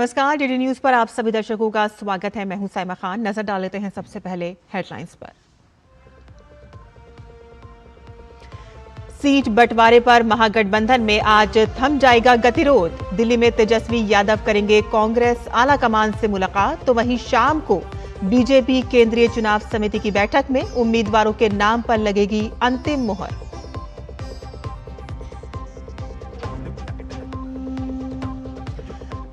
नमस्कार, DD news पर आप सभी दर्शकों का स्वागत है। मैं हूं साइमा खान। नजर डाल लेते हैं सबसे पहले हेडलाइंस पर। सीट बंटवारे पर महागठबंधन में आज थम जाएगा गतिरोध। दिल्ली में तेजस्वी यादव करेंगे कांग्रेस आला कमान से मुलाकात, तो वहीं शाम को बीजेपी केंद्रीय चुनाव समिति की बैठक में उम्मीदवारों के नाम पर लगेगी अंतिम मुहर।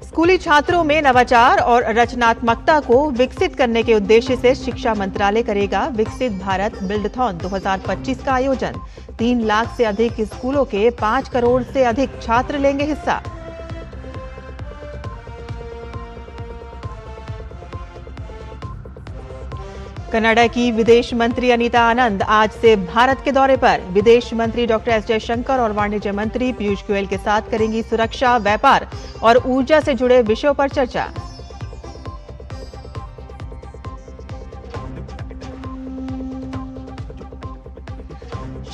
स्कूली छात्रों में नवाचार और रचनात्मकता को विकसित करने के उद्देश्य से शिक्षा मंत्रालय करेगा विकसित भारत बिल्डथॉन 2025 का आयोजन। 3 लाख से अधिक स्कूलों के 5 करोड़ से अधिक छात्र लेंगे हिस्सा। कनाडा की विदेश मंत्री अनीता आनंद आज से भारत के दौरे पर। विदेश मंत्री डॉक्टर एस जयशंकर और वाणिज्य मंत्री पीयूष गोयल के साथ करेंगी सुरक्षा, व्यापार और ऊर्जा से जुड़े विषयों पर चर्चा।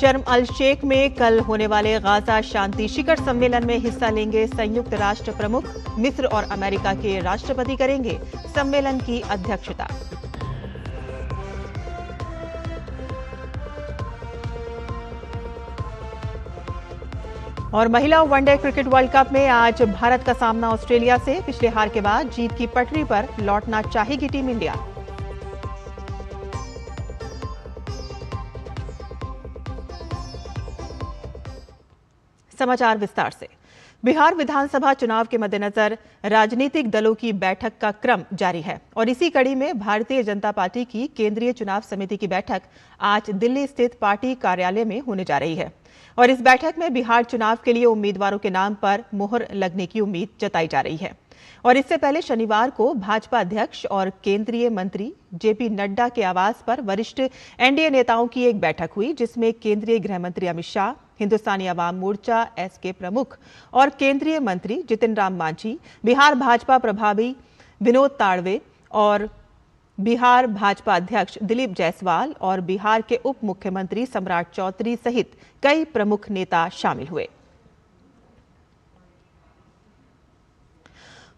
शर्म अल शेख में कल होने वाले गाजा शांति शिखर सम्मेलन में हिस्सा लेंगे संयुक्त राष्ट्र प्रमुख। मिस्र और अमेरिका के राष्ट्रपति करेंगे सम्मेलन की अध्यक्षता। और महिला वनडे क्रिकेट वर्ल्ड कप में आज भारत का सामना ऑस्ट्रेलिया से। पिछले हार के बाद जीत की पटरी पर लौटना चाहेगी टीम इंडिया। समाचार विस्तार से। बिहार विधानसभा चुनाव के मद्देनजर राजनीतिक दलों की बैठक का क्रम जारी है और इसी कड़ी में भारतीय जनता पार्टी की केंद्रीय चुनाव समिति की बैठक आज दिल्ली स्थित पार्टी कार्यालय में होने जा रही है। और इस बैठक में बिहार चुनाव के लिए उम्मीदवारों के नाम पर मुहर लगने की उम्मीद जताई जा रही है। और इससे पहले शनिवार को भाजपा अध्यक्ष और केंद्रीय मंत्री जेपी नड्डा के आवास पर वरिष्ठ एनडीए नेताओं की एक बैठक हुई, जिसमें केंद्रीय गृह मंत्री अमित शाह, हिंदुस्तानी अवाम मोर्चा एसके प्रमुख और केंद्रीय मंत्री जितिन राम मांझी, बिहार भाजपा प्रभारी विनोद ताड़वे और बिहार भाजपा अध्यक्ष दिलीप जायसवाल और बिहार के उप मुख्यमंत्री सम्राट चौधरी सहित कई प्रमुख नेता शामिल हुए।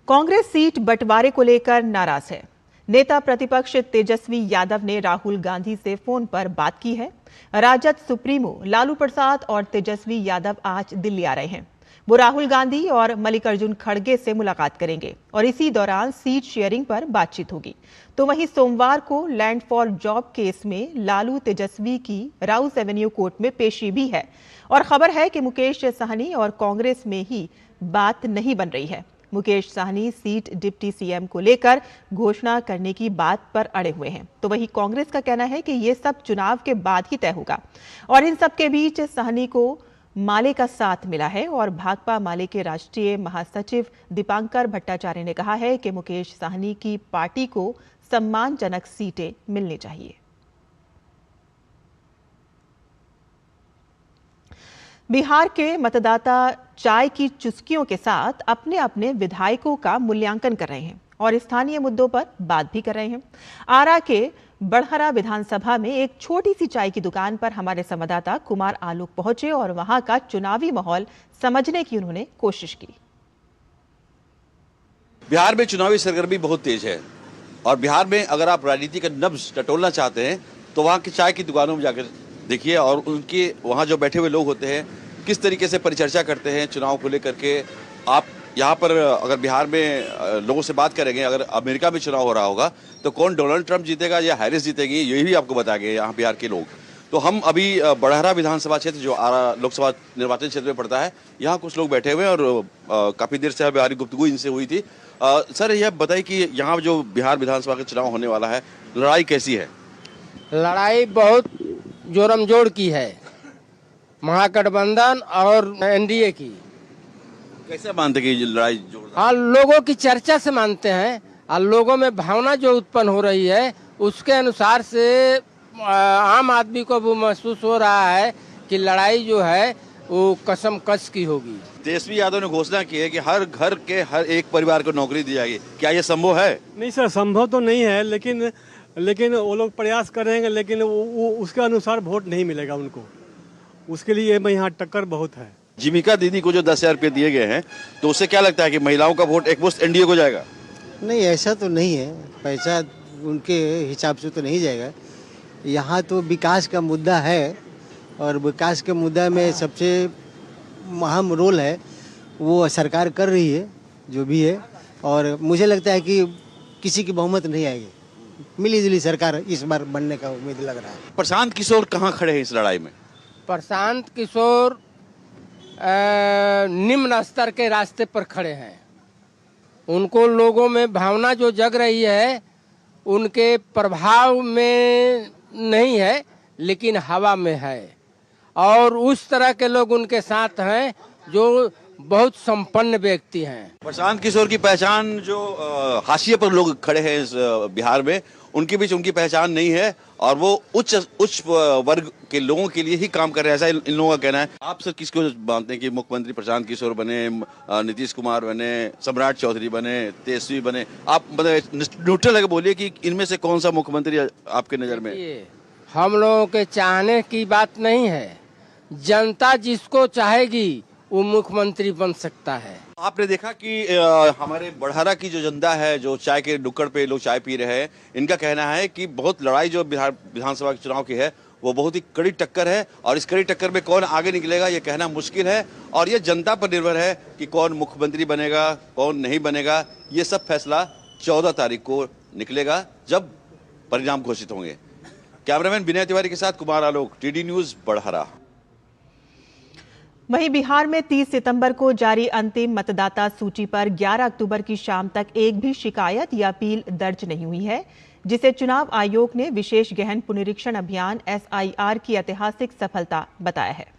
कांग्रेस सीट बंटवारे को लेकर नाराज है। नेता प्रतिपक्ष तेजस्वी यादव ने राहुल गांधी से फोन पर बात की है। राजद सुप्रीमो लालू प्रसाद और तेजस्वी यादव आज दिल्ली आ रहे हैं। वो राहुल गांधी और मल्लिकार्जुन खड़गे से मुलाकात करेंगे और इसी दौरान सीट शेयरिंग पर बातचीत होगी। तो वहीं सोमवार को लैंड फॉर जॉब केस में लालू तेजस्वी की राउस एवेन्यू कोर्ट में पेशी भी है और खबर है कि मुकेश साहनी और कांग्रेस में ही बात नहीं बन रही है। Mukesh Sahni seat deputy CM को लेकर घोषणा करने की बात पर अड़े हुए हैं, तो वहीं कांग्रेस का कहना है कि ये सब चुनाव के बाद ही तय होगा। और इन सब के बीच साहनी को माले का साथ मिला है और भाकपा माले के राष्ट्रीय महासचिव दीपांकर भट्टाचार्य ने कहा है कि मुकेश साहनी की पार्टी को सम्मानजनक सीटें मिलनी चाहिए। बिहार के मतदाता चाय की चुस्कियों के साथ अपने अपने विधायकों का मूल्यांकन कर रहे हैं और स्थानीय मुद्दों पर बात भी कर रहे हैं। आरा के बड़हरा विधानसभा में एक छोटी सी चाय की दुकान पर हमारे संवाददाता कुमार आलोक पहुंचे और वहां का चुनावी माहौल समझने की उन्होंने कोशिश की। बिहार में चुनावी सरगर्मी बहुत तेज है और बिहार में अगर आप राजनीति का नब्ज टटोलना चाहते हैं तो वहाँ की चाय की दुकानों में जाकर देखिए और उनके वहाँ जो बैठे हुए लोग होते हैं किस तरीके से परिचर्चा करते हैं चुनाव को लेकर के। आप यहाँ पर अगर बिहार में लोगों से बात करेंगे, अगर अमेरिका में चुनाव हो रहा होगा तो कौन डोनाल्ड ट्रंप जीतेगा या हैरिस जीतेगी, यही भी आपको बताएंगे यहाँ बिहार के लोग। तो हम अभी बड़हरा विधानसभा क्षेत्र जो आरा लोकसभा निर्वाचन क्षेत्र में पड़ता है, यहाँ कुछ लोग बैठे हुए हैं और काफ़ी देर से हमारी गुफ्तगू इनसे हुई थी। सर, यह बताइए कि यहाँ जो बिहार विधानसभा का चुनाव होने वाला है, लड़ाई कैसी है? लड़ाई बहुत जोरमजोड़ की है, महागठबंधन और एनडीए की। कैसे मानते कि ये लड़ाई जोरदार? हाँ, लोगों की चर्चा से मानते हैं और लोगों में भावना जो उत्पन्न हो रही है उसके अनुसार से आम आदमी को वो महसूस हो रहा है कि लड़ाई जो है वो कसम कस की होगी। तेजस्वी यादव ने घोषणा की है कि हर घर के हर एक परिवार को नौकरी दी जाएगी, क्या ये संभव है? नहीं सर, संभव तो नहीं है, लेकिन वो लोग प्रयास करेंगे, लेकिन वो उसके अनुसार वोट नहीं मिलेगा उनको। उसके लिए यहाँ टक्कर बहुत है। जीविका दीदी को जो 10,000 रुपये दिए गए हैं, तो उससे क्या लगता है कि महिलाओं का वोट एकमुश्त एनडीए को जाएगा? नहीं, ऐसा तो नहीं है। पैसा उनके हिसाब से तो नहीं जाएगा। यहाँ तो विकास का मुद्दा है और विकास के मुद्दा में सबसे अहम रोल है वो सरकार कर रही है जो भी है, और मुझे लगता है कि किसी की बहुमत नहीं आएगी। मिली-जुली सरकार इस बार बनने का उम्मीद लग रहा है। प्रशांत किशोर कहाँ खड़े हैं इस लड़ाई में? प्रशांत किशोर निम्न स्तर के रास्ते पर खड़े हैं। उनको लोगों में भावना जो जग रही है उनके प्रभाव में नहीं है, लेकिन हवा में है, और उस तरह के लोग उनके साथ हैं जो बहुत संपन्न व्यक्ति हैं। प्रशांत किशोर की पहचान जो हाशिए पर लोग खड़े हैं इस बिहार में, उनके बीच उनकी पहचान नहीं है और वो उच्च वर्ग के लोगों के लिए ही काम कर रहे हैं, ऐसा इन लोगों का कहना है। आप सर किसको मानते हैं कि मुख्यमंत्री प्रशांत किशोर बने, नीतीश कुमार बने, सम्राट चौधरी बने, तेजस्वी बने? आप मतलब न्यूट्रल है, बोलिए कि इनमें से कौन सा मुख्यमंत्री आपके नजर में? हम लोगों के चाहने की बात नहीं है, जनता जिसको चाहेगी वो मुख्यमंत्री बन सकता है। आपने देखा कि हमारे बढ़ारा की जो जनता है, जो चाय के नुक्कड़ पे लोग चाय पी रहे हैं, इनका कहना है कि बहुत लड़ाई जो बिहार विधानसभा के चुनाव की है वो बहुत ही कड़ी टक्कर है, और इस कड़ी टक्कर में कौन आगे निकलेगा ये कहना मुश्किल है, और ये जनता पर निर्भर है कि कौन मुख्यमंत्री बनेगा, कौन नहीं बनेगा। ये सब फैसला 14 तारीख को निकलेगा जब परिणाम घोषित होंगे। कैमरामैन विनय तिवारी के साथ कुमार आलोक, टीडी न्यूज, बढ़ारा। वहीं बिहार में 30 सितंबर को जारी अंतिम मतदाता सूची पर 11 अक्टूबर की शाम तक एक भी शिकायत या अपील दर्ज नहीं हुई है, जिसे चुनाव आयोग ने विशेष गहन पुनरीक्षण अभियान SIR की ऐतिहासिक सफलता बताया है।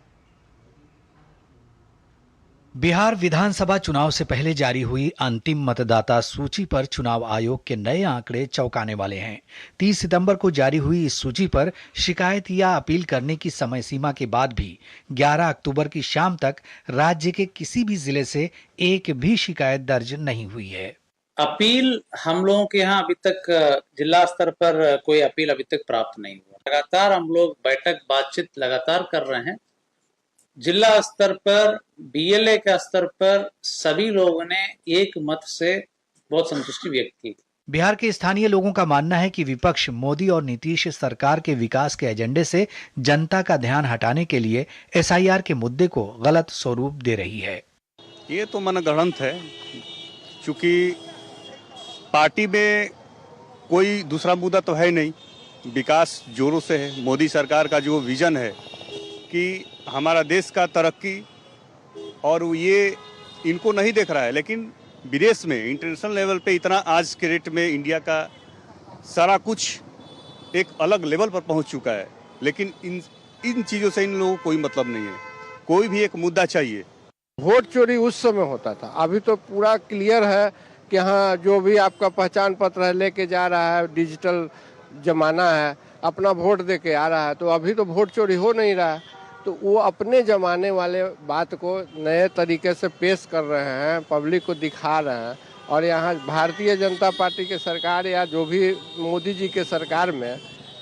बिहार विधानसभा चुनाव से पहले जारी हुई अंतिम मतदाता सूची पर चुनाव आयोग के नए आंकड़े चौंकाने वाले हैं। 30 सितंबर को जारी हुई इस सूची पर शिकायत या अपील करने की समय सीमा के बाद भी 11 अक्टूबर की शाम तक राज्य के किसी भी जिले से एक भी शिकायत दर्ज नहीं हुई है। अपील हम लोगों के यहाँ अभी तक जिला स्तर पर कोई अपील अभी तक प्राप्त नहीं हुआ। लगातार हम लोग बैठक बातचीत लगातार कर रहे हैं। जिला स्तर पर, BLA के स्तर पर सभी लोगों ने एक मत से बहुत संतुष्टि व्यक्त की। बिहार के स्थानीय लोगों का मानना है कि विपक्ष मोदी और नीतीश सरकार के विकास के एजेंडे से जनता का ध्यान हटाने के लिए SIR के मुद्दे को गलत स्वरूप दे रही है। ये तो मनगढ़ंत है, क्योंकि पार्टी में कोई दूसरा मुद्दा तो है नहीं। विकास जोरों से है। मोदी सरकार का जो विजन है कि हमारा देश का तरक्की, और ये इनको नहीं देख रहा है, लेकिन विदेश में इंटरनेशनल लेवल पे इतना आज के रेट में इंडिया का सारा कुछ एक अलग लेवल पर पहुंच चुका है, लेकिन इन चीज़ों से इन लोगों को कोई मतलब नहीं है। कोई भी एक मुद्दा चाहिए। वोट चोरी उस समय होता था, अभी तो पूरा क्लियर है कि हाँ, जो भी आपका पहचान पत्र है लेके जा रहा है, डिजिटल जमाना है, अपना वोट दे के आ रहा है, तो अभी तो वोट चोरी हो नहीं रहा है। तो वो अपने जमाने वाले बात को नए तरीके से पेश कर रहे हैं, पब्लिक को दिखा रहे हैं, और यहाँ भारतीय जनता पार्टी के सरकार या जो भी मोदी जी के सरकार में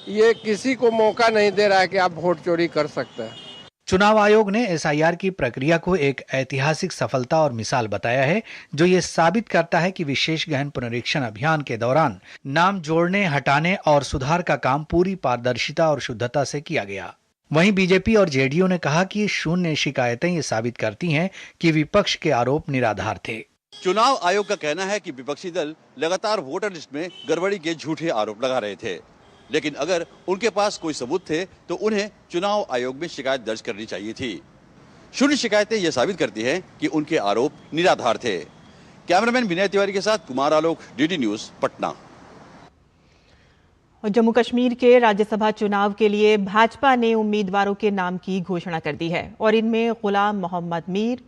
ये किसी को मौका नहीं दे रहा है कि आप वोट चोरी कर सकते हैं। चुनाव आयोग ने SIR की प्रक्रिया को एक ऐतिहासिक सफलता और मिसाल बताया है, जो ये साबित करता है कि विशेष गहन पुनरीक्षण अभियान के दौरान नाम जोड़ने, हटाने और सुधार का काम पूरी पारदर्शिता और शुद्धता से किया गया। वहीं बीजेपी और JDU ने कहा कि शून्य शिकायतें ये साबित करती हैं कि विपक्ष के आरोप निराधार थे। चुनाव आयोग का कहना है कि विपक्षी दल लगातार वोटर लिस्ट में गड़बड़ी के झूठे आरोप लगा रहे थे, लेकिन अगर उनके पास कोई सबूत थे तो उन्हें चुनाव आयोग में शिकायत दर्ज करनी चाहिए थी। शून्य शिकायतें यह साबित करती हैं कि उनके आरोप निराधार थे। कैमरामैन विनय तिवारी के साथ कुमार आलोक, DD न्यूज, पटना। जम्मू कश्मीर के राज्यसभा चुनाव के लिए भाजपा ने उम्मीदवारों के नाम की घोषणा कर दी है, और इनमें गुलाम मोहम्मद मीर,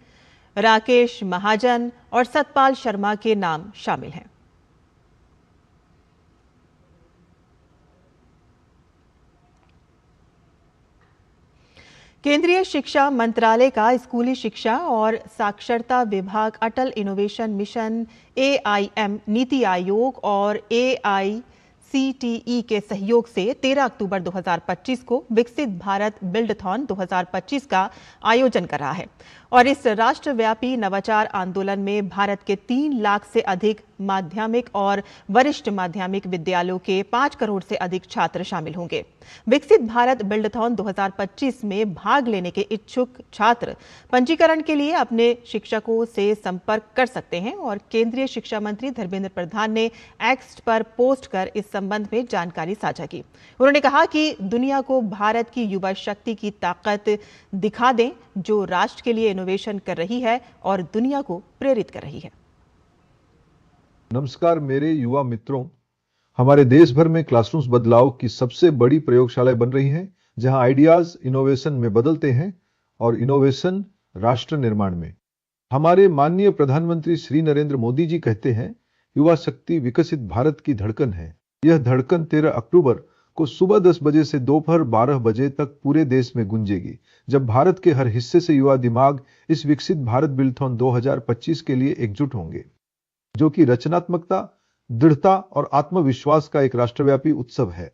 राकेश महाजन और सतपाल शर्मा के नाम शामिल हैं। केंद्रीय शिक्षा मंत्रालय का स्कूली शिक्षा और साक्षरता विभाग अटल innovation mission AIM, NITI Aayog और CTE के सहयोग से 13 अक्टूबर 2025 को विकसित भारत बिल्डथॉन 2025 का आयोजन कर रहा है और इस राष्ट्रव्यापी नवाचार आंदोलन में भारत के 3 लाख से अधिक माध्यमिक और वरिष्ठ माध्यमिक विद्यालयों के 5 करोड़ से अधिक छात्र शामिल होंगे। विकसित भारत बिल्डथॉन 2025 में भाग लेने के इच्छुक छात्र पंजीकरण के लिए अपने शिक्षकों से संपर्क कर सकते हैं और केंद्रीय शिक्षा मंत्री धर्मेंद्र प्रधान ने एक्स पर पोस्ट कर इस संबंध में जानकारी साझा की। उन्होंने कहा कि दुनिया को भारत की युवा शक्ति की ताकत दिखा दें जो राष्ट्र के लिए इनोवेशन कर रही है और दुनिया को प्रेरित कर रही है। नमस्कार मेरे युवा मित्रों, हमारे देश भर में क्लासरूम्स बदलाव की सबसे बड़ी प्रयोगशालाएं बन रही हैं, जहां आइडियाज इनोवेशन में बदलते हैं और इनोवेशन राष्ट्र निर्माण में। हमारे माननीय प्रधानमंत्री श्री नरेंद्र मोदी जी कहते हैं, युवा शक्ति विकसित भारत की धड़कन है। यह धड़कन 13 अक्टूबर को सुबह 10 बजे से दोपहर 12 बजे तक पूरे देश में गूंजेगी, जब भारत के हर हिस्से से युवा दिमाग इस विकसित भारत बिल्डथॉन 2025 के लिए एकजुट होंगे, जो कि रचनात्मकता, दृढ़ता और आत्मविश्वास का एक राष्ट्रव्यापी उत्सव है।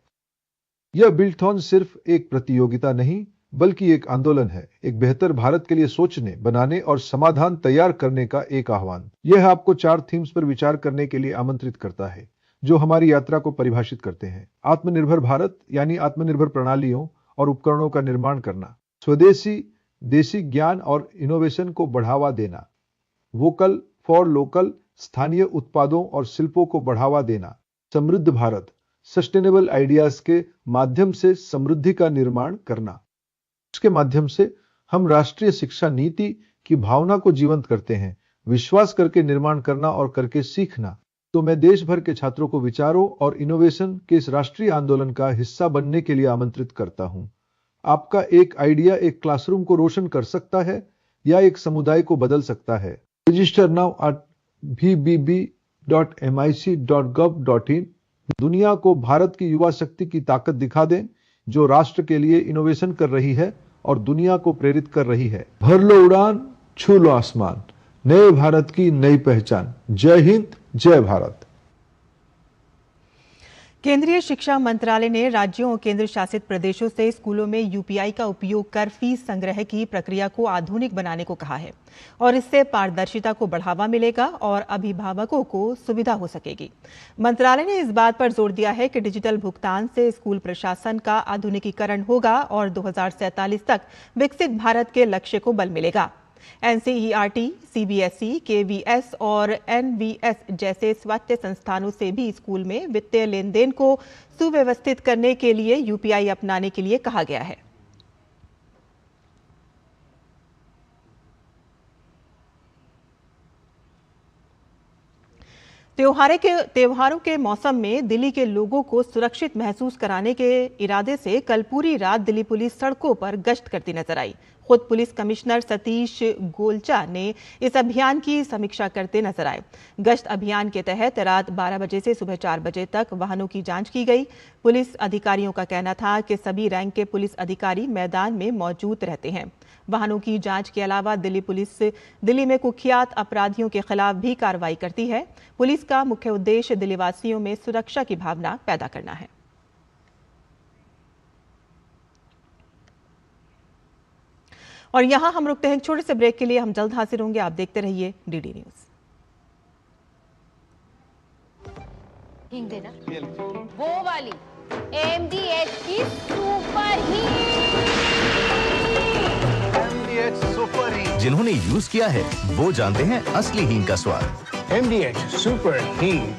यह बिल्डथॉन सिर्फ एक प्रतियोगिता नहीं, बल्कि एक आंदोलन है, एक बेहतर भारत के लिए सोचने, बनाने और समाधान तैयार करने का एक आह्वान। यह आपको 4 थीम्स पर विचार करने के लिए आमंत्रित करता है, जो हमारी यात्रा को परिभाषित करते हैं। आत्मनिर्भर भारत यानी आत्मनिर्भर प्रणालियों और उपकरणों का निर्माण करना, स्वदेशी देशी ज्ञान और इनोवेशन को बढ़ावा देना, वोकल फॉर लोकल स्थानीय उत्पादों और शिल्पों को बढ़ावा देना, समृद्ध भारत सस्टेनेबल आइडियाज के माध्यम से समृद्धि का निर्माण करना। इसके माध्यम से हम राष्ट्रीय शिक्षा नीति की भावना को जीवंत करते हैं, विश्वास करके निर्माण करना और करके सीखना। तो मैं देश भर के छात्रों को विचारों और इनोवेशन के इस राष्ट्रीय आंदोलन का हिस्सा बनने के लिए आमंत्रित करता हूं। आपका एक आइडिया एक क्लासरूम को रोशन कर सकता है या एक समुदाय को बदल सकता है। Register now at vbb.mic.gov.in। दुनिया को भारत की युवा शक्ति की ताकत दिखा दें, जो राष्ट्र के लिए इनोवेशन कर रही है और दुनिया को प्रेरित कर रही है। भर लो उड़ान, छू लो आसमान, नए भारत की नई पहचान। जय हिंद, जय भारत। केंद्रीय शिक्षा मंत्रालय ने राज्यों और केंद्र शासित प्रदेशों से स्कूलों में यूपीआई का उपयोग कर फीस संग्रह की प्रक्रिया को आधुनिक बनाने को कहा है और इससे पारदर्शिता को बढ़ावा मिलेगा और अभिभावकों को सुविधा हो सकेगी। मंत्रालय ने इस बात पर जोर दिया है कि डिजिटल भुगतान से स्कूल प्रशासन का आधुनिकीकरण होगा और 2047 तक विकसित भारत के लक्ष्य को बल मिलेगा। NCERT, CBSE, KVS और NVS जैसे स्वायत्त संस्थानों से भी स्कूल में वित्तीय लेन देन को सुव्यवस्थित करने के लिए यूपीआई अपनाने के लिए कहा गया है। त्योहारों के मौसम में दिल्ली के लोगों को सुरक्षित महसूस कराने के इरादे से कल पूरी रात दिल्ली पुलिस सड़कों पर गश्त करती नजर आई। खुद पुलिस कमिश्नर सतीश गोलचा ने इस अभियान की समीक्षा करते नजर आए। गश्त अभियान के तहत रात 12 बजे से सुबह 4 बजे तक वाहनों की जांच की गई। पुलिस अधिकारियों का कहना था कि सभी रैंक के पुलिस अधिकारी मैदान में मौजूद रहते हैं। वाहनों की जांच के अलावा दिल्ली पुलिस दिल्ली में कुख्यात अपराधियों के खिलाफ भी कार्रवाई करती है। पुलिस का मुख्य उद्देश्य दिल्लीवासियों में सुरक्षा की भावना पैदा करना है। और यहां हम रुकते हैं छोटे से ब्रेक के लिए। हम जल्द हाजिर होंगे। आप देखते रहिए डीडी न्यूज। हिंग देना, वो वाली MDH की सुपर हींग। जिन्होंने यूज किया है वो जानते हैं असली हींग का स्वाद। MDH सुपर हींग,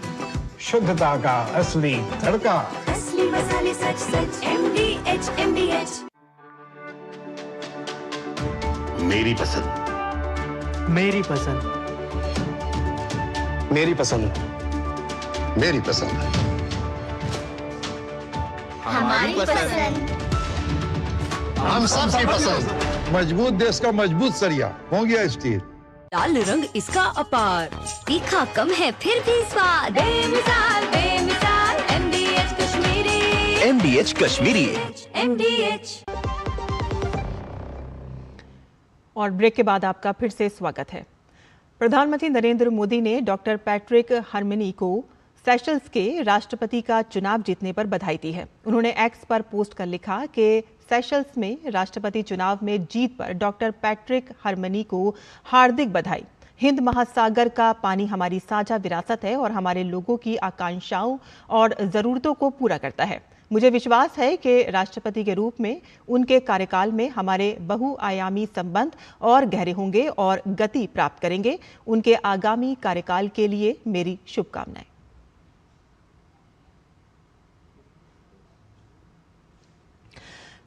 शुद्धता का असली तड़का। असली मसाले सच सच MDH। मेरी पसंद, मेरी पसंद, मेरी पसंद, मेरी पसंद, हमारी पसंद, हम सबकी पसंद। मजबूत देश का मजबूत सरिया हो गया स्टील। लाल रंग इसका अपार, तीखा कम है फिर भी स्वाद। बेमिसाल बेमिसाल MDH Kashmiri. MDH Kashmiri. MDH। और ब्रेक के बाद आपका फिर से स्वागत है। प्रधानमंत्री नरेंद्र मोदी ने डॉक्टर पैट्रिक हरमिनी को सेशल्स के राष्ट्रपति का चुनाव जीतने पर बधाई दी है। उन्होंने एक्स पर पोस्ट कर लिखा कि सेशल्स में राष्ट्रपति चुनाव में जीत पर डॉक्टर पैट्रिक हरमनी को हार्दिक बधाई। हिंद महासागर का पानी हमारी साझा विरासत है और हमारे लोगों की आकांक्षाओं और जरूरतों को पूरा करता है। मुझे विश्वास है कि राष्ट्रपति के रूप में उनके कार्यकाल में हमारे बहुआयामी संबंध और गहरे होंगे और गति प्राप्त करेंगे। उनके आगामी कार्यकाल के लिए मेरी शुभकामनाएं।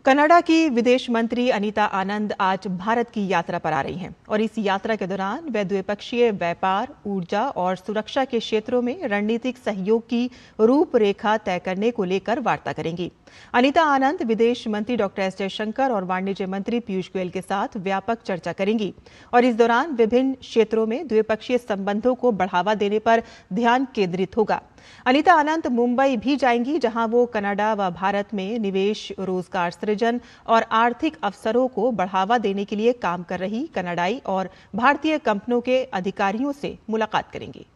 कनाडा की विदेश मंत्री अनीता आनंद आज भारत की यात्रा पर आ रही हैं और इस यात्रा के दौरान वे द्विपक्षीय व्यापार, ऊर्जा और सुरक्षा के क्षेत्रों में रणनीतिक सहयोग की रूपरेखा तय करने को लेकर वार्ता करेंगी। अनीता आनंद विदेश मंत्री डॉक्टर एस जयशंकर और वाणिज्य मंत्री पीयूष गोयल के साथ व्यापक चर्चा करेंगी और इस दौरान विभिन्न क्षेत्रों में द्विपक्षीय संबंधों को बढ़ावा देने पर ध्यान केंद्रित होगा। अनीता आनंद मुंबई भी जाएंगी, जहां वो कनाडा व भारत में निवेश, रोजगार सृजन और आर्थिक अवसरों को बढ़ावा देने के लिए काम कर रही कनाडाई और भारतीय कंपनियों के अधिकारियों से मुलाकात करेंगी।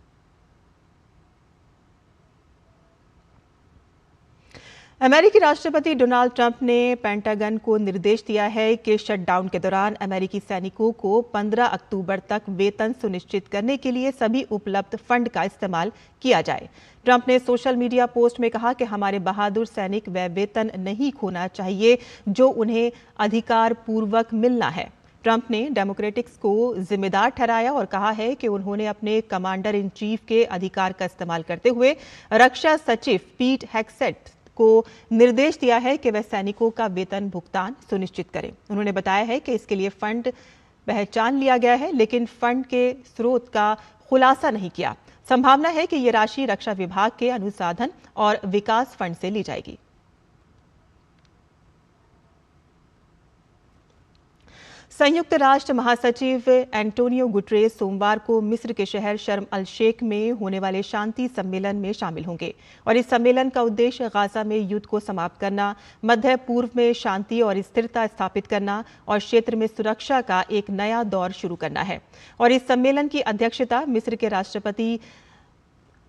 अमेरिकी राष्ट्रपति डोनाल्ड ट्रंप ने पेंटागन को निर्देश दिया है कि शटडाउन के दौरान अमेरिकी सैनिकों को 15 अक्टूबर तक वेतन सुनिश्चित करने के लिए सभी उपलब्ध फंड का इस्तेमाल किया जाए। ट्रंप ने सोशल मीडिया पोस्ट में कहा कि हमारे बहादुर सैनिक वह वेतन नहीं खोना चाहिए जो उन्हें अधिकार पूर्वक मिलना है। ट्रंप ने डेमोक्रेटिक्स को जिम्मेदार ठहराया और कहा है कि उन्होंने अपने कमांडर इन चीफ के अधिकार का इस्तेमाल करते हुए रक्षा सचिव पीट हेगसेट को निर्देश दिया है कि वह सैनिकों का वेतन भुगतान सुनिश्चित करें। उन्होंने बताया है कि इसके लिए फंड पहचान लिया गया है, लेकिन फंड के स्रोत का खुलासा नहीं किया। संभावना है कि ये राशि रक्षा विभाग के अनुसंधान और विकास फंड से ली जाएगी। संयुक्त राष्ट्र महासचिव एंटोनियो गुटरेस सोमवार को मिस्र के शहर शर्म अल शेख में होने वाले शांति सम्मेलन में शामिल होंगे और इस सम्मेलन का उद्देश्य गाजा में युद्ध को समाप्त करना, मध्य पूर्व में शांति और स्थिरता स्थापित करना और क्षेत्र में सुरक्षा का एक नया दौर शुरू करना है। और इस सम्मेलन की अध्यक्षता मिस्र के राष्ट्रपति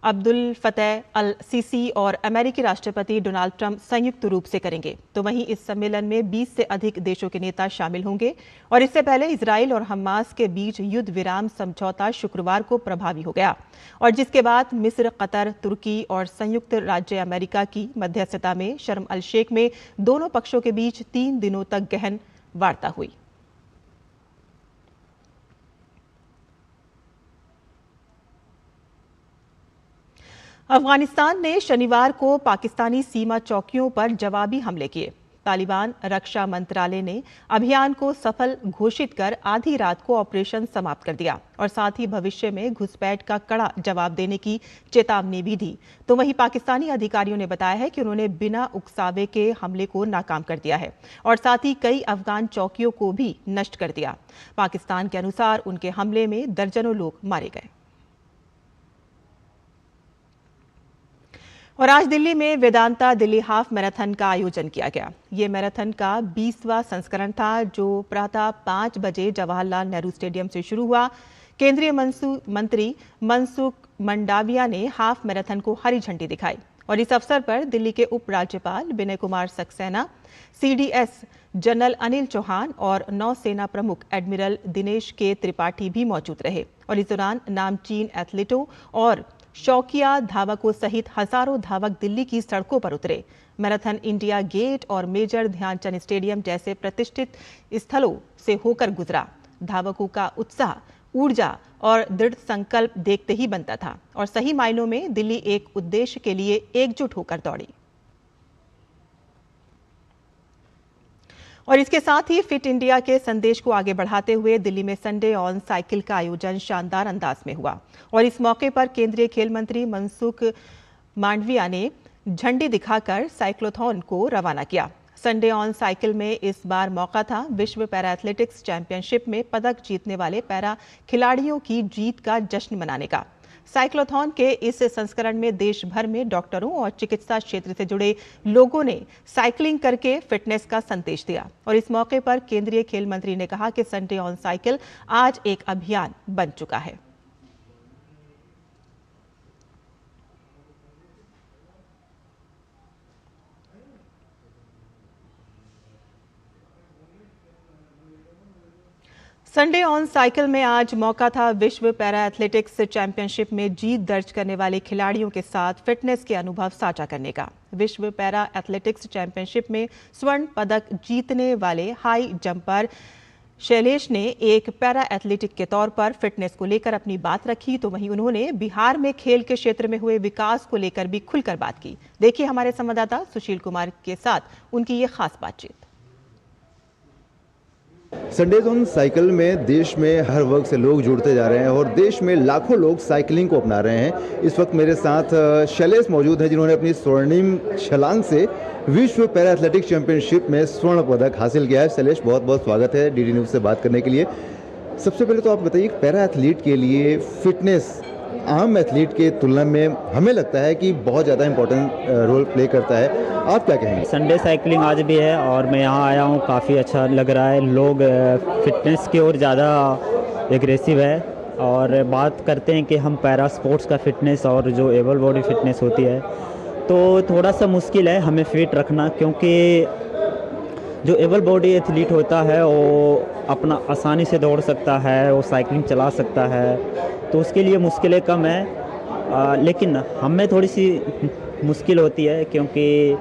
अब्दुल फतेह अल सीसी और अमेरिकी राष्ट्रपति डोनाल्ड ट्रंप संयुक्त रूप से करेंगे। तो वहीं इस सम्मेलन में 20 से अधिक देशों के नेता शामिल होंगे और इससे पहले इजराइल और हमास के बीच युद्ध विराम समझौता शुक्रवार को प्रभावी हो गया और जिसके बाद मिस्र, कतर, तुर्की और संयुक्त राज्य अमेरिका की मध्यस्थता में शर्म अल शेख में दोनों पक्षों के बीच 3 दिनों तक गहन वार्ता हुई। अफगानिस्तान ने शनिवार को पाकिस्तानी सीमा चौकियों पर जवाबी हमले किए। तालिबान रक्षा मंत्रालय ने अभियान को सफल घोषित कर आधी रात को ऑपरेशन समाप्त कर दिया और साथ ही भविष्य में घुसपैठ का कड़ा जवाब देने की चेतावनी भी दी। तो वहीं पाकिस्तानी अधिकारियों ने बताया है कि उन्होंने बिना उकसावे के हमले को नाकाम कर दिया है और साथ ही कई अफगान चौकियों को भी नष्ट कर दिया। पाकिस्तान के अनुसार उनके हमले में दर्जनों लोग मारे गए। और आज दिल्ली में वेदांता दिल्ली हाफ मैराथन का आयोजन किया गया। ये मैराथन का 20वां संस्करण था जो प्रातः 5 बजे जवाहरलाल नेहरू स्टेडियम से शुरू हुआ। केंद्रीय मंत्री मनसुख मंडाविया ने हाफ मैराथन को हरी झंडी दिखाई और इस अवसर पर दिल्ली के उपराज्यपाल विनय कुमार सक्सेना, सीडीएस जनरल अनिल चौहान और नौसेना प्रमुख एडमिरल दिनेश के त्रिपाठी भी मौजूद रहे और इस दौरान नामचीन एथलीटों और शौकिया धावकों सहित हजारों धावक दिल्ली की सड़कों पर उतरे। मैराथन इंडिया गेट और मेजर ध्यानचंद स्टेडियम जैसे प्रतिष्ठित स्थलों से होकर गुजरा। धावकों का उत्साह, ऊर्जा और दृढ़ संकल्प देखते ही बनता था और सही मायनों में दिल्ली एक उद्देश्य के लिए एकजुट होकर दौड़ी। और इसके साथ ही फिट इंडिया के संदेश को आगे बढ़ाते हुए दिल्ली में संडे ऑन साइकिल का आयोजन शानदार अंदाज में हुआ और इस मौके पर केंद्रीय खेल मंत्री मनसुख मांडविया ने झंडी दिखाकर साइक्लोथॉन को रवाना किया। संडे ऑन साइकिल में इस बार मौका था विश्व पैरा एथलेटिक्स चैंपियनशिप में पदक जीतने वाले पैरा खिलाड़ियों की जीत का जश्न मनाने का। साइक्लोथॉन के इस संस्करण में देश भर में डॉक्टरों और चिकित्सा क्षेत्र से जुड़े लोगों ने साइकिलिंग करके फिटनेस का संदेश दिया और इस मौके पर केंद्रीय खेल मंत्री ने कहा कि संडे ऑन साइकिल आज एक अभियान बन चुका है। संडे ऑन साइकिल में आज मौका था विश्व पैरा एथलेटिक्स चैंपियनशिप में जीत दर्ज करने वाले खिलाड़ियों के साथ फिटनेस के अनुभव साझा करने का। विश्व पैरा एथलेटिक्स चैंपियनशिप में स्वर्ण पदक जीतने वाले हाई जंपर शैलेश ने एक पैरा एथलेटिक के तौर पर फिटनेस को लेकर अपनी बात रखी, तो वहीं उन्होंने बिहार में खेल के क्षेत्र में हुए विकास को लेकर भी खुलकर बात की। देखिए हमारे संवाददाता सुशील कुमार के साथ उनकी ये खास बातचीत। संडेज ऑन साइकिल में देश में हर वर्ग से लोग जुड़ते जा रहे हैं और देश में लाखों लोग साइकिलिंग को अपना रहे हैं। इस वक्त मेरे साथ शैलेश मौजूद हैं जिन्होंने अपनी स्वर्णिम छलांग से विश्व पैरा एथलेटिक्स चैंपियनशिप में स्वर्ण पदक हासिल किया है। शैलेश, बहुत बहुत स्वागत है डीडी न्यूज़ से बात करने के लिए। सबसे पहले तो आप बताइए, पैरा एथलीट के लिए फिटनेस आम एथलीट के तुलना में हमें लगता है कि बहुत ज़्यादा इंपॉर्टेंट रोल प्ले करता है, आप क्या कहेंगे? संडे साइकिलिंग आज भी है और मैं यहाँ आया हूँ, काफ़ी अच्छा लग रहा है। लोग फिटनेस की ओर ज़्यादा एग्रेसिव है और बात करते हैं कि हम पैरा स्पोर्ट्स का फिटनेस और जो एबल बॉडी फिटनेस होती है तो थोड़ा सा मुश्किल है हमें फिट रखना, क्योंकि जो एबल बॉडी एथलीट होता है वो अपना आसानी से दौड़ सकता है, वो साइकिलिंग चला सकता है, तो उसके लिए मुश्किलें कम है। लेकिन हमें थोड़ी सी मुश्किल होती है क्योंकि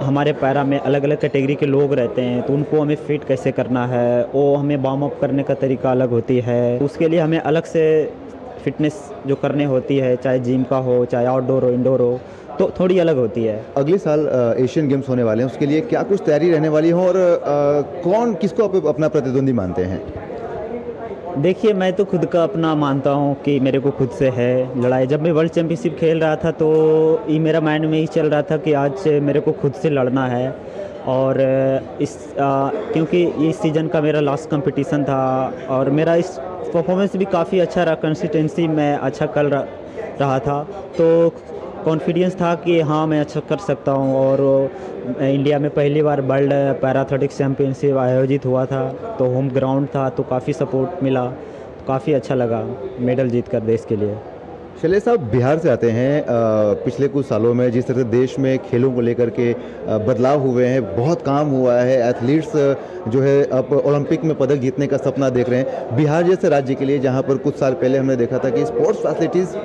हमारे पैरा में अलग अलग कैटेगरी के लोग रहते हैं, तो उनको हमें फिट कैसे करना है, वो हमें वार्म अप करने का तरीका अलग होती है। उसके लिए हमें अलग से फिटनेस जो करने होती है, चाहे जिम का हो, चाहे आउटडोर हो, इंडोर हो, तो थोड़ी अलग होती है। अगले साल एशियन गेम्स होने वाले हैं, उसके लिए क्या कुछ तैयारी रहने वाली है और कौन किसको आप अपना प्रतिद्वंदी मानते हैं? देखिए, मैं तो खुद का अपना मानता हूँ कि मेरे को खुद से है लड़ाई। जब मैं वर्ल्ड चैम्पियनशिप खेल रहा था तो ये मेरा माइंड में ही चल रहा था कि आज मेरे को खुद से लड़ना है और क्योंकि इस सीज़न का मेरा लास्ट कंपटीशन था और मेरा इस परफॉर्मेंस भी काफ़ी अच्छा रहा, कंसिस्टेंसी में अच्छा कर रहा था, तो कॉन्फिडेंस था कि हाँ मैं अच्छा कर सकता हूँ। और इंडिया में पहली बार वर्ल्ड पैरा एथलेटिक्स चैम्पियनशिप आयोजित हुआ था, तो होम ग्राउंड था, तो काफ़ी सपोर्ट मिला, तो काफ़ी अच्छा लगा मेडल जीत कर देश के लिए। शैलेश साहब, बिहार से आते हैं। पिछले कुछ सालों में जिस तरह से देश में खेलों को लेकर के बदलाव हुए हैं, बहुत काम हुआ है, एथलीट्स जो है अब ओलंपिक में पदक जीतने का सपना देख रहे हैं। बिहार जैसे राज्य के लिए जहां पर कुछ साल पहले हमने देखा था कि स्पोर्ट्स फैसिलिटीज़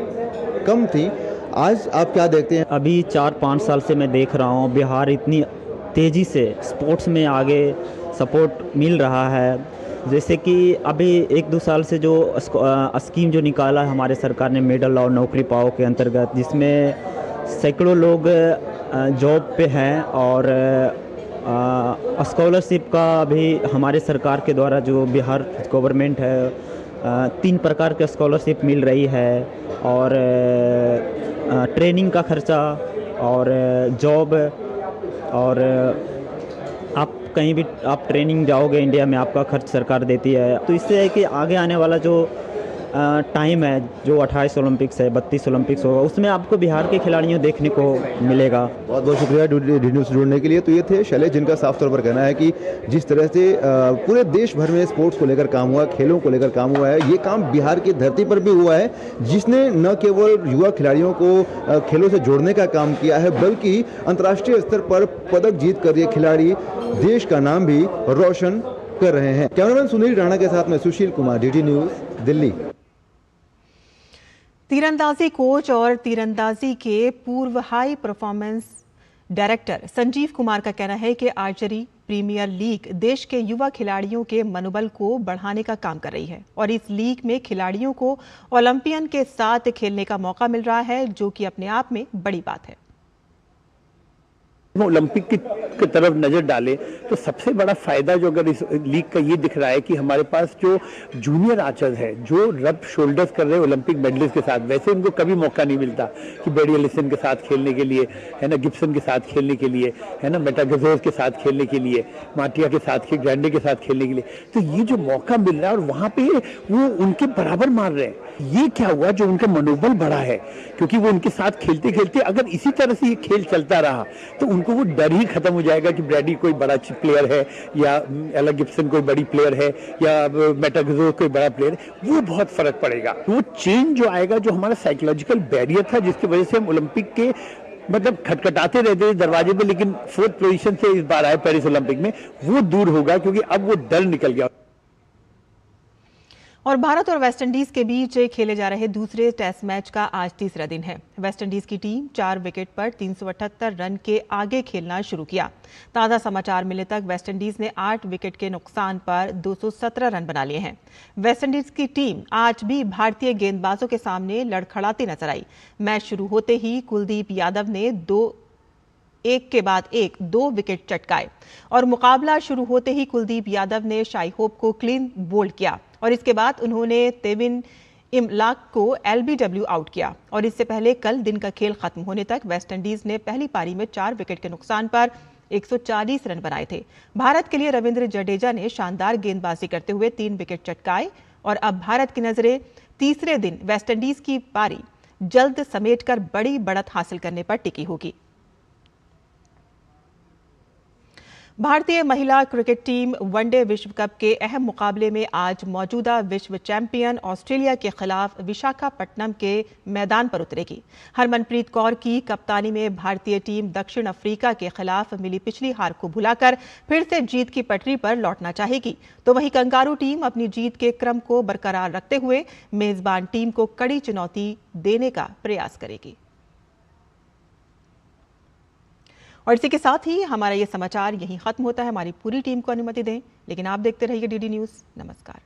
कम थी, आज आप क्या देखते हैं? अभी 4-5 साल से मैं देख रहा हूँ बिहार इतनी तेज़ी से स्पोर्ट्स में आगे सपोर्ट मिल रहा है। जैसे कि अभी 1-2 साल से जो स्कीम जो निकाला है हमारे सरकार ने, मेडल और नौकरी पाओ के अंतर्गत, जिसमें सैकड़ों लोग जॉब पे हैं और स्कॉलरशिप का भी हमारे सरकार के द्वारा जो बिहार गवर्नमेंट है 3 प्रकार के स्कॉलरशिप मिल रही है और ट्रेनिंग का खर्चा और जॉब और आप कहीं भी आप ट्रेनिंग जाओगे इंडिया में आपका खर्च सरकार देती है। तो इससे है कि आगे आने वाला जो टाइम है, जो 28 ओलंपिक्स है, 32 ओलंपिक्स होगा, उसमें आपको बिहार के खिलाड़ियों देखने को मिलेगा। बहुत बहुत शुक्रिया डीडी न्यूज़ से जुड़ने के लिए। तो ये थे शैलेश, जिनका साफ तौर पर कहना है कि जिस तरह से पूरे देश भर में स्पोर्ट्स को लेकर काम हुआ, खेलों को लेकर काम हुआ है, ये काम बिहार की धरती पर भी हुआ है, जिसने न केवल युवा खिलाड़ियों को खेलों से जोड़ने का काम किया है, बल्कि अंतर्राष्ट्रीय स्तर पर पदक जीत कर ये खिलाड़ी देश का नाम भी रोशन कर रहे हैं। कैमरामैन सुनील राणा के साथ में सुशील कुमार, डीडी न्यूज़, दिल्ली। तीरंदाजी कोच और तीरंदाजी के पूर्व high performance director Sanjeev Kumar का कहना है कि आर्चरी प्रीमियर लीग देश के युवा खिलाड़ियों के मनोबल को बढ़ाने का काम कर रही है और इस लीग में खिलाड़ियों को ओलंपियन के साथ खेलने का मौका मिल रहा है, जो कि अपने आप में बड़ी बात है। ओलंपिक की तरफ नजर डालें तो सबसे बड़ा फायदा जो अगर इस लीग का ये दिख रहा है कि हमारे पास जो जूनियर आर्चर्स है जो रब शोल्डर्स कर रहे हैं ओलंपिक मेडलिस्ट के साथ, वैसे उनको कभी मौका नहीं मिलता कि बेडी एलिसन के साथ खेलने के लिए, है ना, गिब्सन के साथ खेलने के लिए, है ना, मेटागजोस के साथ खेलने के लिए, माटिया के साथ, ग्रैंडे के साथ खेलने के लिए, तो ये जो मौका मिल रहा है और वहां पे वो उनके बराबर मार रहे हैं, ये क्या हुआ जो उनका मनोबल बढ़ा है, क्योंकि वो उनके साथ खेलते खेलते अगर इसी तरह से ये खेल चलता रहा तो उनको वो डर ही खत्म हो जाएगा कि ब्रैडी कोई बड़ा प्लेयर है या एला गिब्सन कोई बड़ी प्लेयर है या मेटागजोस कोई बड़ा प्लेयर है, वो बहुत फर्क पड़ेगा। वो चेंज जो आएगा, जो हमारा साइकोलॉजिकल बैरियर था जिसकी वजह से हम ओलंपिक के मतलब खटखटाते रहते थे दरवाजे पे, लेकिन 4th पोजीशन से इस बार आए पेरिस ओलंपिक में, वो दूर होगा क्योंकि अब वो डर निकल गया। और भारत और वेस्टइंडीज के बीच खेले जा रहे दूसरे टेस्ट मैच का आज तीसरा दिन है। वेस्टइंडीज की टीम 4 विकेट पर 378 रन के आगे खेलना शुरू किया। ताज़ा समाचार मिलने तक वेस्टइंडीज ने 8 विकेट के नुकसान पर 217 रन बना लिए हैं। वेस्टइंडीज की टीम आज भी भारतीय गेंदबाजों के सामने लड़खड़ाती नजर आई। मैच शुरू होते ही कुलदीप यादव ने एक के बाद एक 2 विकेट चटकाए और मुकाबला शुरू होते ही कुलदीप यादव ने शाई होप को क्लीन बोल्ड किया और इसके बाद उन्होंने तेविन इमलाक को LBW आउट किया। और इससे पहले कल दिन का खेल खत्म होने तक वेस्टइंडीज ने पहली पारी में 4 विकेट के नुकसान पर 140 रन बनाए थे। भारत के लिए रविंद्र जडेजा ने शानदार गेंदबाजी करते हुए 3 विकेट चटकाए और अब भारत की नजरें तीसरे दिन वेस्टइंडीज की पारी जल्द समेटकर बड़ी बढ़त हासिल करने पर टिकी होगी। भारतीय महिला क्रिकेट टीम वनडे विश्व कप के अहम मुकाबले में आज मौजूदा विश्व चैंपियन ऑस्ट्रेलिया के खिलाफ विशाखापट्टनम के मैदान पर उतरेगी। हरमनप्रीत कौर की कप्तानी में भारतीय टीम दक्षिण अफ्रीका के खिलाफ मिली पिछली हार को भुलाकर फिर से जीत की पटरी पर लौटना चाहेगी, तो वहीं कंगारू टीम अपनी जीत के क्रम को बरकरार रखते हुए मेजबान टीम को कड़ी चुनौती देने का प्रयास करेगी। और इसी के साथ ही हमारा ये समाचार यहीं खत्म होता है। हमारी पूरी टीम को अनुमति दें, लेकिन आप देखते रहिए DD न्यूज़। नमस्कार।